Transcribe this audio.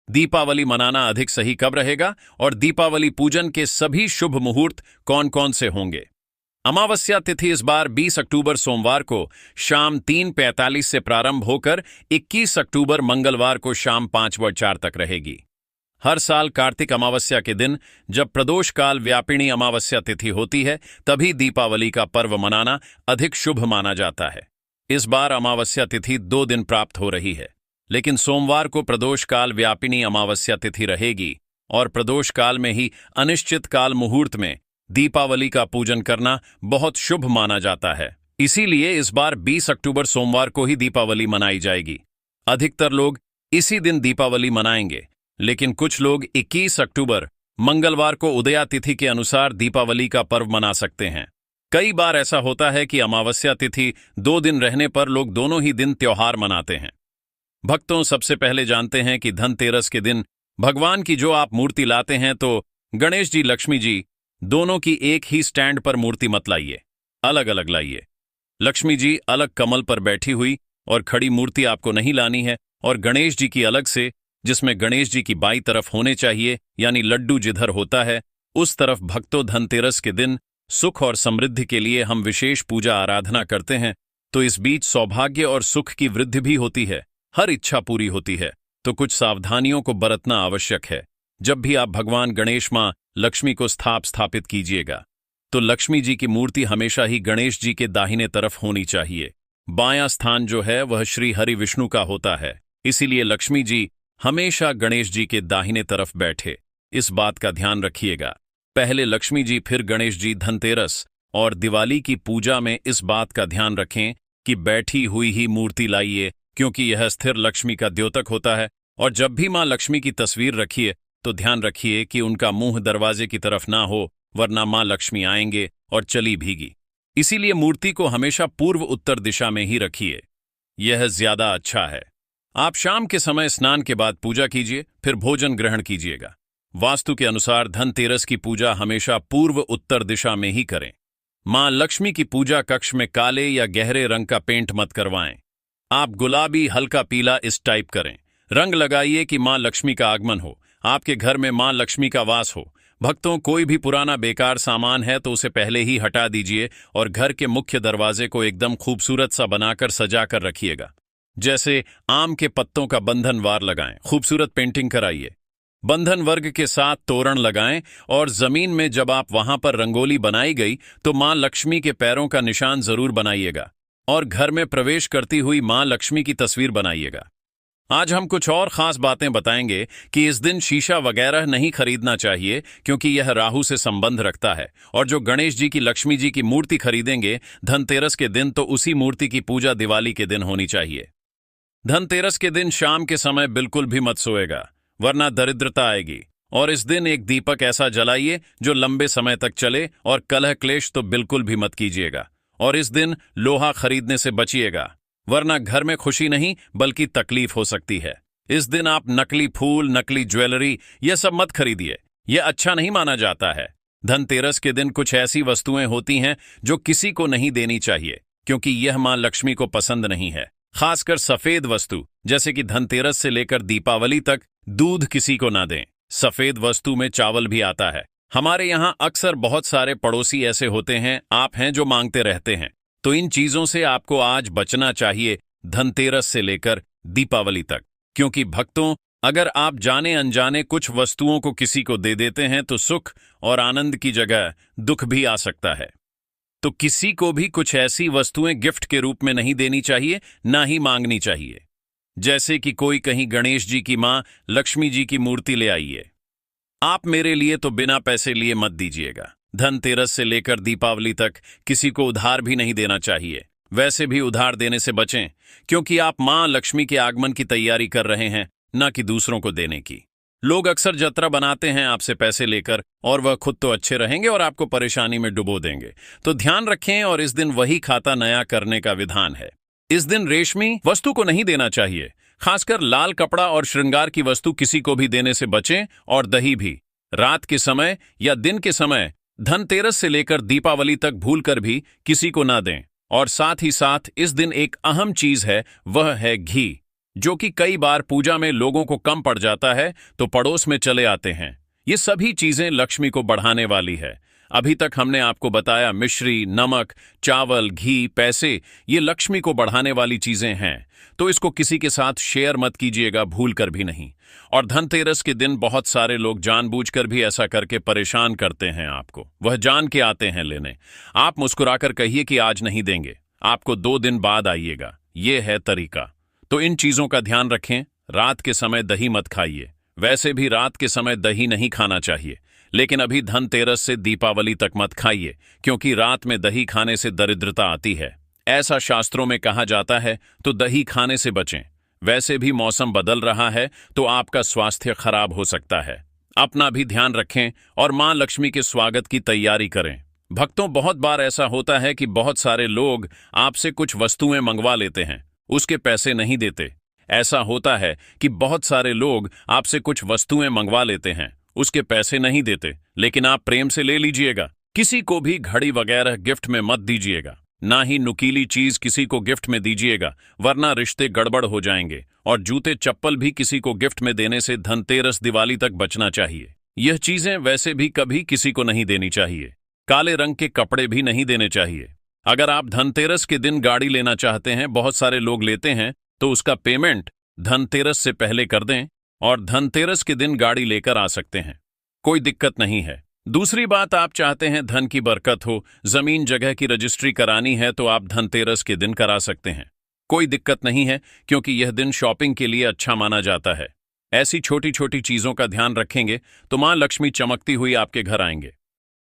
दीपावली मनाना अधिक सही कब रहेगा और दीपावली पूजन के सभी शुभ मुहूर्त कौन कौन से होंगे। अमावस्या तिथि इस बार 20 अक्टूबर सोमवार को शाम 3:45 से प्रारंभ होकर 21 अक्टूबर मंगलवार को शाम 5:04 तक रहेगी। हर साल कार्तिक अमावस्या के दिन जब प्रदोष काल व्यापिनी अमावस्या तिथि होती है तभी दीपावली का पर्व मनाना अधिक शुभ माना जाता है। इस बार अमावस्या तिथि 2 दिन प्राप्त हो रही है, लेकिन सोमवार को प्रदोष काल व्यापिनी अमावस्या तिथि रहेगी और प्रदोष काल में ही अनिश्चित काल मुहूर्त में दीपावली का पूजन करना बहुत शुभ माना जाता है। इसीलिए इस बार 20 अक्टूबर सोमवार को ही दीपावली मनाई जाएगी। अधिकतर लोग इसी दिन दीपावली मनाएंगे, लेकिन कुछ लोग 21 अक्टूबर मंगलवार को उदया तिथि के अनुसार दीपावली का पर्व मना सकते हैं। कई बार ऐसा होता है कि अमावस्या तिथि 2 दिन रहने पर लोग दोनों ही दिन त्योहार मनाते हैं। भक्तों, सबसे पहले जानते हैं कि धनतेरस के दिन भगवान की जो आप मूर्ति लाते हैं तो गणेश जी, लक्ष्मी जी दोनों की एक ही स्टैंड पर मूर्ति मत लाइए, अलग अलग लाइए। लक्ष्मी जी अलग कमल पर बैठी हुई और खड़ी मूर्ति आपको नहीं लानी है और गणेश जी की अलग से, जिसमें गणेश जी की बाईं तरफ होने चाहिए, यानी लड्डू जिधर होता है उस तरफ। भक्तों, धनतेरस के दिन सुख और समृद्धि के लिए हम विशेष पूजा आराधना करते हैं, तो इस बीच सौभाग्य और सुख की वृद्धि भी होती है, हर इच्छा पूरी होती है। तो कुछ सावधानियों को बरतना आवश्यक है। जब भी आप भगवान गणेश मां लक्ष्मी को स्थापित कीजिएगा तो लक्ष्मी जी की मूर्ति हमेशा ही गणेश जी के दाहिने तरफ होनी चाहिए। बायां स्थान जो है वह श्री हरि विष्णु का होता है, इसीलिए लक्ष्मी जी हमेशा गणेश जी के दाहिने तरफ बैठे, इस बात का ध्यान रखिएगा। पहले लक्ष्मी जी फिर गणेश जी। धनतेरस और दिवाली की पूजा में इस बात का ध्यान रखें कि बैठी हुई ही मूर्ति लाइए, क्योंकि यह स्थिर लक्ष्मी का द्योतक होता है। और जब भी मां लक्ष्मी की तस्वीर रखिए तो ध्यान रखिए कि उनका मुंह दरवाजे की तरफ ना हो, वरना मां लक्ष्मी आएंगे और चली भीगी। इसीलिए मूर्ति को हमेशा पूर्व उत्तर दिशा में ही रखिए, यह ज्यादा अच्छा है। आप शाम के समय स्नान के बाद पूजा कीजिए, फिर भोजन ग्रहण कीजिएगा। वास्तु के अनुसार धनतेरस की पूजा हमेशा पूर्व उत्तर दिशा में ही करें। मां लक्ष्मी की पूजा कक्ष में काले या गहरे रंग का पेंट मत करवाएं। आप गुलाबी, हल्का पीला इस टाइप करें। रंग लगाइए कि मां लक्ष्मी का आगमन हो, आपके घर में मां लक्ष्मी का वास हो। भक्तों, कोई भी पुराना बेकार सामान है तो उसे पहले ही हटा दीजिए और घर के मुख्य दरवाजे को एकदम खूबसूरत सा बनाकर सजा कर रखिएगा। जैसे आम के पत्तों का बंधन वार लगाएं, खूबसूरत पेंटिंग कराइए, बंधन वर्ग के साथ तोरण लगाएं और जमीन में जब आप वहां पर रंगोली बनाई गई तो मां लक्ष्मी के पैरों का निशान जरूर बनाइएगा और घर में प्रवेश करती हुई मां लक्ष्मी की तस्वीर बनाइएगा। आज हम कुछ और खास बातें बताएंगे कि इस दिन शीशा वगैरह नहीं खरीदना चाहिए, क्योंकि यह राहु से संबंध रखता है। और जो गणेश जी की, लक्ष्मी जी की मूर्ति खरीदेंगे धनतेरस के दिन, तो उसी मूर्ति की पूजा दिवाली के दिन होनी चाहिए। धनतेरस के दिन शाम के समय बिल्कुल भी मत सोएगा, वरना दरिद्रता आएगी। और इस दिन एक दीपक ऐसा जलाइए जो लंबे समय तक चले, और कलह क्लेश तो बिल्कुल भी मत कीजिएगा। और इस दिन लोहा खरीदने से बचिएगा, वरना घर में खुशी नहीं बल्कि तकलीफ हो सकती है। इस दिन आप नकली फूल, नकली ज्वेलरी यह सब मत खरीदिए, यह अच्छा नहीं माना जाता है। धनतेरस के दिन कुछ ऐसी वस्तुएं होती हैं जो किसी को नहीं देनी चाहिए, क्योंकि यह मां लक्ष्मी को पसंद नहीं है। खासकर सफेद वस्तु, जैसे कि धनतेरस से लेकर दीपावली तक दूध किसी को ना दें। सफेद वस्तु में चावल भी आता है। हमारे यहाँ अक्सर बहुत सारे पड़ोसी ऐसे होते हैं, आप हैं, जो मांगते रहते हैं। तो इन चीजों से आपको आज बचना चाहिए धनतेरस से लेकर दीपावली तक, क्योंकि भक्तों, अगर आप जाने अनजाने कुछ वस्तुओं को किसी को दे देते हैं तो सुख और आनंद की जगह दुख भी आ सकता है। तो किसी को भी कुछ ऐसी वस्तुएं गिफ्ट के रूप में नहीं देनी चाहिए, ना ही मांगनी चाहिए। जैसे कि कोई कहीं गणेश जी की मां लक्ष्मी जी की मूर्ति ले आइए, आप मेरे लिए तो बिना पैसे लिए मत दीजिएगा। धनतेरस से लेकर दीपावली तक किसी को उधार भी नहीं देना चाहिए। वैसे भी उधार देने से बचें, क्योंकि आप मां लक्ष्मी के आगमन की तैयारी कर रहे हैं, न कि दूसरों को देने की। लोग अक्सर जतरा बनाते हैं आपसे पैसे लेकर, और वह खुद तो अच्छे रहेंगे और आपको परेशानी में डुबो देंगे। तो ध्यान रखें, और इस दिन वही खाता नया करने का विधान है। इस दिन रेशमी वस्तु को नहीं देना चाहिए, खासकर लाल कपड़ा और श्रृंगार की वस्तु किसी को भी देने से बचें। और दही भी रात के समय या दिन के समय धनतेरस से लेकर दीपावली तक भूलकर भी किसी को ना दें। और साथ ही साथ इस दिन एक अहम चीज है, वह है घी, जो कि कई बार पूजा में लोगों को कम पड़ जाता है तो पड़ोस में चले आते हैं। ये सभी चीजें लक्ष्मी को बढ़ाने वाली है। अभी तक हमने आपको बताया मिश्री, नमक, चावल, घी, पैसे, ये लक्ष्मी को बढ़ाने वाली चीजें हैं, तो इसको किसी के साथ शेयर मत कीजिएगा, भूल कर भी नहीं। और धनतेरस के दिन बहुत सारे लोग जानबूझकर भी ऐसा करके परेशान करते हैं आपको, वह जान के आते हैं लेने। आप मुस्कुराकर कहिए कि आज नहीं देंगे, आपको 2 दिन बाद आइएगा, ये है तरीका। तो इन चीजों का ध्यान रखें। रात के समय दही मत खाइए, वैसे भी रात के समय दही नहीं खाना चाहिए, लेकिन अभी धनतेरस से दीपावली तक मत खाइए, क्योंकि रात में दही खाने से दरिद्रता आती है, ऐसा शास्त्रों में कहा जाता है। तो दही खाने से बचें। वैसे भी मौसम बदल रहा है तो आपका स्वास्थ्य खराब हो सकता है। अपना भी ध्यान रखें और मां लक्ष्मी के स्वागत की तैयारी करें। भक्तों, बहुत बार ऐसा होता है कि बहुत सारे लोग आपसे कुछ वस्तुएं मंगवा लेते हैं, उसके पैसे नहीं देते। ऐसा होता है कि बहुत सारे लोग आपसे कुछ वस्तुएं मंगवा लेते हैं, उसके पैसे नहीं देते, लेकिन आप प्रेम से ले लीजिएगा। किसी को भी घड़ी वगैरह गिफ्ट में मत दीजिएगा, ना ही नुकीली चीज किसी को गिफ्ट में दीजिएगा, वरना रिश्ते गड़बड़ हो जाएंगे। और जूते चप्पल भी किसी को गिफ्ट में देने से धनतेरस दिवाली तक बचना चाहिए। यह चीजें वैसे भी कभी किसी को नहीं देनी चाहिए। काले रंग के कपड़े भी नहीं देने चाहिए। अगर आप धनतेरस के दिन गाड़ी लेना चाहते हैं, बहुत सारे लोग लेते हैं, तो उसका पेमेंट धनतेरस से पहले कर दें और धनतेरस के दिन गाड़ी लेकर आ सकते हैं, कोई दिक्कत नहीं है। दूसरी बात, आप चाहते हैं धन की बरकत हो, जमीन जगह की रजिस्ट्री करानी है, तो आप धनतेरस के दिन करा सकते हैं, कोई दिक्कत नहीं है, क्योंकि यह दिन शॉपिंग के लिए अच्छा माना जाता है। ऐसी छोटी छोटी चीजों का ध्यान रखेंगे तो मां लक्ष्मी चमकती हुई आपके घर आएंगे।